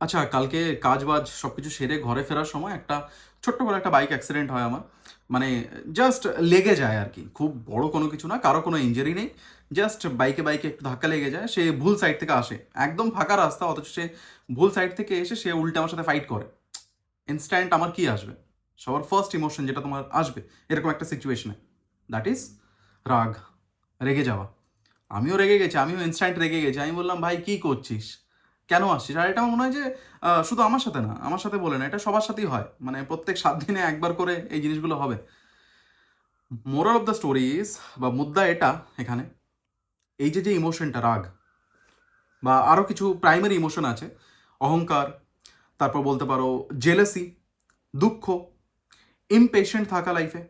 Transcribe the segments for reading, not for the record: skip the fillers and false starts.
আচ্ছা, কালকে কাজ-বাজ সবকিছু সেরে ঘরে ফেরার সময় একটা ছোট্ট করে একটা বাইক অ্যাক্সিডেন্ট হয় আমার। মানে জাস্ট লেগে যায় আরকি। খুব বড় কোনো কিছু না, কারো কোনো ইনজুরি নেই। জাস্ট বাইকে একটু ধাক্কা লেগে যায়। সে ভুল সাইড থেকে আসে। একদম ফাঁকা রাস্তা, অথচ সে ভুল সাইড থেকে এসে সে উল্টে আমার সাথে ফাইট করে। ইনস্ট্যান্ট আমার কি আসবে? সবার ফার্স্ট ইমোশন যেটা তোমার আসবে এরকম একটা সিচুয়েশনে, দ্যাট ইজ রাগ, রেগে যাওয়া। আমিও রেগে গেছি, আমিও ইনস্ট্যান্ট রেগে গেছি। আমি বললাম, "ভাই কি করছিস? কেন আসছিস?" আর এটা আমার মনে হয় যে শুধু আমার সাথে না, আমার সাথে বলে না, এটা সবার সাথেই হয়। মানে প্রত্যেক ৭ দিনে একবার করে এই জিনিসগুলো হবে। Moral of the story is, বা মুদ্রা এটা এখানে, এই যে ইমোশনটা রাগ বা আরও কিছু প্রাইমারি ইমোশন আছে, অহংকার, তারপর বলতে পারো জেলাসি, দুঃখ, ইমপেশেন্ট থাকা লাইফে,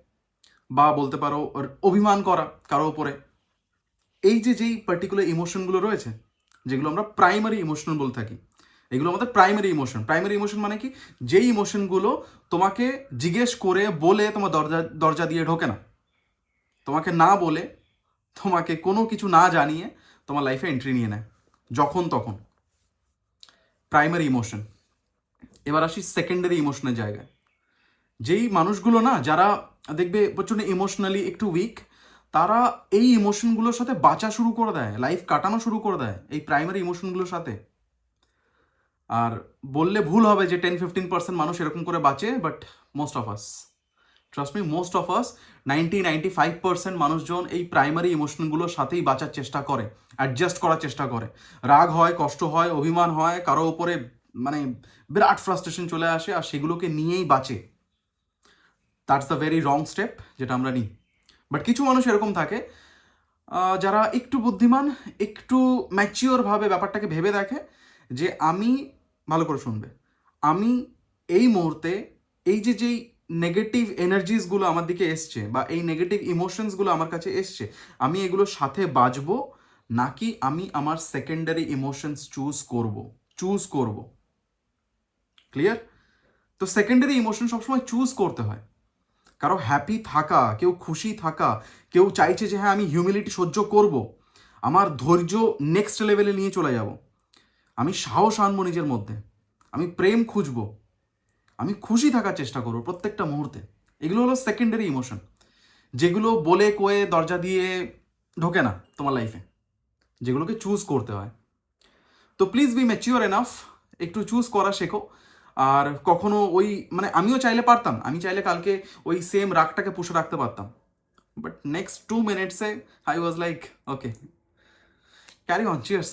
বা বলতে পারো অভিমান করা কারো উপরে। এই যে যেই পার্টিকুলার ইমোশনগুলো রয়েছে, যেগুলো আমরা প্রাইমারি ইমোশন বলে থাকি, এগুলো আমাদের প্রাইমারি ইমোশন। প্রাইমারি ইমোশন মানে কি? যেই ইমোশনগুলো তোমাকে জিজ্ঞেস করে বলে তোমার দরজা দরজা দিয়ে ঢোকে না, তোমাকে না বলে, তোমাকে কোনো কিছু না জানিয়ে তোমার লাইফে এন্ট্রি নিয়ে নেয় যখন তখন। Primary emotion. এবার আসি সেকেন্ডারি ইমোশনের জায়গায়। যেই মানুষগুলো না, যারা দেখবে প্রচণ্ড ইমোশনালি একটু উইক, তারা এই ইমোশনগুলোর সাথে বাঁচা শুরু করে দেয়, লাইফ কাটানো শুরু করে দেয় এই প্রাইমারি ইমোশনগুলোর সাথে। আর বললে ভুল হবে যে 10-15% মানুষ এরকম করে বাঁচে, but most of us, trust me, most of us, 90-95% মানুষজন এই প্রাইমারি ইমোশনগুলোর সাথেই বাঁচার চেষ্টা করে, অ্যাডজাস্ট করার চেষ্টা করে। রাগ হয়, কষ্ট হয়, অভিমান হয়, কারো উপরে মানে বিরাট ফ্রাস্ট্রেশন চলে আসে, আর সেগুলোকে নিয়েই বাঁচে। That's the very wrong step যেটা আমরা নিই। বাট কিছু মানুষ এরকম থাকে, যারা একটু বুদ্ধিমান, একটু ম্যাচিওরভাবে ব্যাপারটাকে ভেবে দেখে যে আমি, ভালো করে শুনবে, আমি এই মুহূর্তে এই যে যেই নেগেটিভ এনার্জিসগুলো আমার দিকে এসছে, বা এই নেগেটিভ ইমোশনসগুলো আমার কাছে এসছে, আমি এগুলোর সাথে বাঁচবো, নাকি আমি আমার সেকেন্ডারি ইমোশনস চুজ করব। ক্লিয়ার? তো সেকেন্ডারি ইমোশন সবসময় চুজ করতে হয়। কারো হ্যাপি থাকা, কেউ খুশি থাকা, কেউ চাইছে যে হ্যাঁ আমি হিউমিলিটি সহ্য করব, আমার ধৈর্য নেক্সট লেভেলে নিয়ে চলে যাব, আমি সাহস আনবো নিজের মধ্যে, আমি প্রেম খুঁজবো, আমি খুশি থাকার চেষ্টা করবো প্রত্যেকটা মুহূর্তে। এগুলো হলো সেকেন্ডারি ইমোশন, যেগুলো বলে কয়ে দরজা দিয়ে ঢোকে না তোমার লাইফে, যেগুলোকে চুজ করতে হয়। তো প্লিজ বি ম্যাচিওর এনাফ, একটু চুজ করা শেখো। আর কখনো ওই, মানে আমিও চাইলে পারতাম, আমি চাইলে কালকে ওই সেম রাগটাকে পুষে রাখতে পারতাম, but next 2 minutes I was like, okay, carry on, cheers.